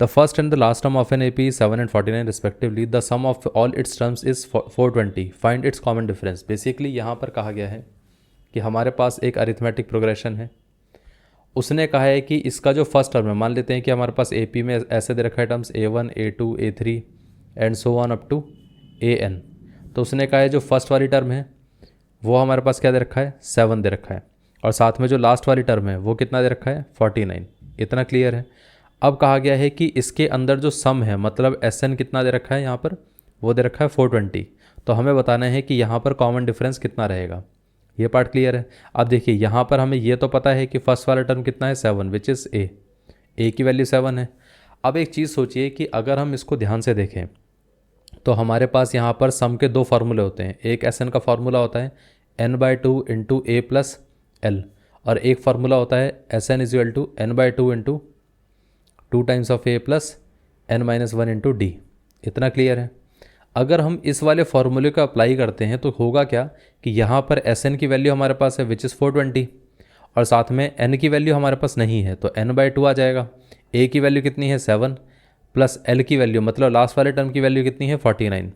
The first and the last term of an AP is 7 and 49 respectively. The sum of all its terms is 420. Find its common difference. Basically यहाँ पर कहा गया है कि हमारे पास एक अरिथमेटिक प्रोग्रेशन है, उसने कहा है कि इसका जो फर्स्ट टर्म है, मान लेते हैं कि हमारे पास AP में ऐसे दे रखा है terms A1 A2 A3 and so on up to AN। तो उसने कहा है जो फर्स्ट वाली टर्म है वो हमारे पास क्या दे रखा है, 7 दे रखा है, और साथ में जो लास्ट वाली टर्म है वो कितना दे रखा है, 49। इतना क्लियर है। अब कहा गया है कि इसके अंदर जो सम है, मतलब SN कितना दे रखा है यहाँ पर, वो दे रखा है 420। तो हमें बताना है कि यहाँ पर कॉमन डिफरेंस कितना रहेगा। ये पार्ट क्लियर है। अब देखिए यहाँ पर हमें ये तो पता है कि फर्स्ट वाला टर्म कितना है, 7, विच इज़ A की वैल्यू 7 है। अब एक चीज़ सोचिए कि अगर हम इसको ध्यान से देखें तो हमारे पास यहाँ पर सम के दो फार्मूले होते हैं। एक SN का फार्मूला होता है n/2 into A plus L, और एक फार्मूला होता है SN is to n/2 into 2 times of A plus n-1 into D। इतना क्लियर है। अगर हम इस वाले फार्मूले को अप्लाई करते हैं तो होगा क्या कि यहाँ पर SN की वैल्यू हमारे पास है विच इज़ 420, और साथ में N की वैल्यू हमारे पास नहीं है तो n/2 आ जाएगा। A की वैल्यू कितनी है, 7, प्लस L की वैल्यू मतलब लास्ट वाले टर्म की वैल्यू कितनी है, 49।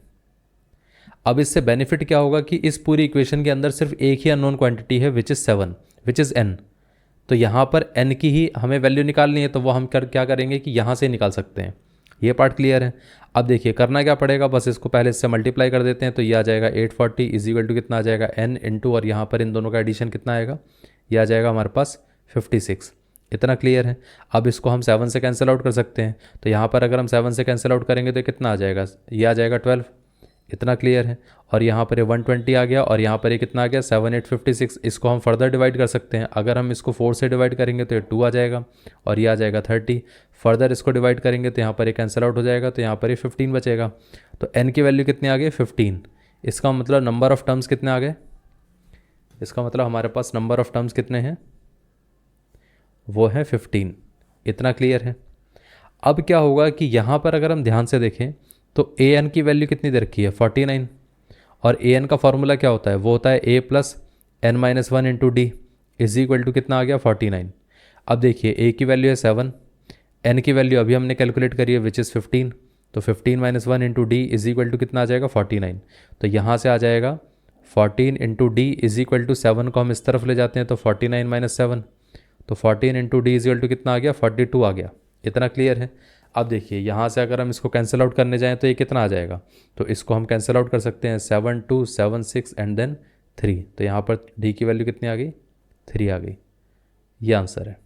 अब इससे बेनिफिट क्या होगा कि इस पूरी इक्वेशन के अंदर सिर्फ एक ही अननोन क्वांटिटी है which is 7, which is N। तो यहाँ पर N की ही हमें वैल्यू निकालनी है, तो वो हम क्या करेंगे कि यहाँ से निकाल सकते हैं। ये पार्ट क्लियर है। अब देखिए करना क्या पड़ेगा, बस इसको पहले इससे मल्टीप्लाई कर देते हैं तो ये आ जाएगा 840 इज इक्वल टू कितना आ जाएगा, N इंटू, और यहाँ पर इन दोनों का एडिशन कितना आएगा, ये आ जाएगा हमारे पास 56। इतना क्लियर है। अब इसको हम 7 से कैंसिल आउट कर सकते हैं, तो यहाँ पर अगर हम 7 से कैंसिल आउट करेंगे तो कितना आ जाएगा, ये आ जाएगा 12। इतना क्लियर है। और यहाँ पर ये 120 आ गया, और यहाँ पर ये कितना आ गया, 7 8 56। इसको हम फर्दर डिवाइड कर सकते हैं। अगर हम इसको 4 से डिवाइड करेंगे तो ये 2 आ जाएगा, और ये आ जाएगा 30। फर्दर इसको डिवाइड करेंगे तो यहाँ पर ये कैंसिल आउट हो जाएगा, तो यहाँ पर ये 15 बचेगा। तो n की वैल्यू कितनी आ गई, 15। इसका मतलब नंबर ऑफ़ टर्म्स कितने आ गए, इसका मतलब हमारे पास नंबर ऑफ़ टर्म्स कितने हैं, वो है 15। इतना क्लियर है। अब क्या होगा कि यहाँ पर अगर हम ध्यान से देखें तो an की वैल्यू कितनी दे रखी है, 49, और an का फॉर्मूला क्या होता है, वो होता है A plus n-1 into D is equal to कितना आ गया, 49। अब देखिए A की वैल्यू है 7, n की वैल्यू अभी हमने कैलकुलेट करी है विच इज़ 15, तो 15 - 1 into D is equal to कितना आ जाएगा, 49। तो यहाँ से आ जाएगा 14 into D is equal to 7 को हम इस तरफ ले जाते हैं तो 49 - 7, तो 14 into D is equal to कितना आ गया, 42 आ गया। इतना क्लियर है। अब देखिए यहाँ से अगर हम इसको कैंसिल आउट करने जाएँ तो ये कितना आ जाएगा, तो इसको हम कैंसिल आउट कर सकते हैं, 7 2 7 6 एंड देन 3। तो यहाँ पर D की वैल्यू कितनी आ गई, 3 आ गई। ये आंसर है।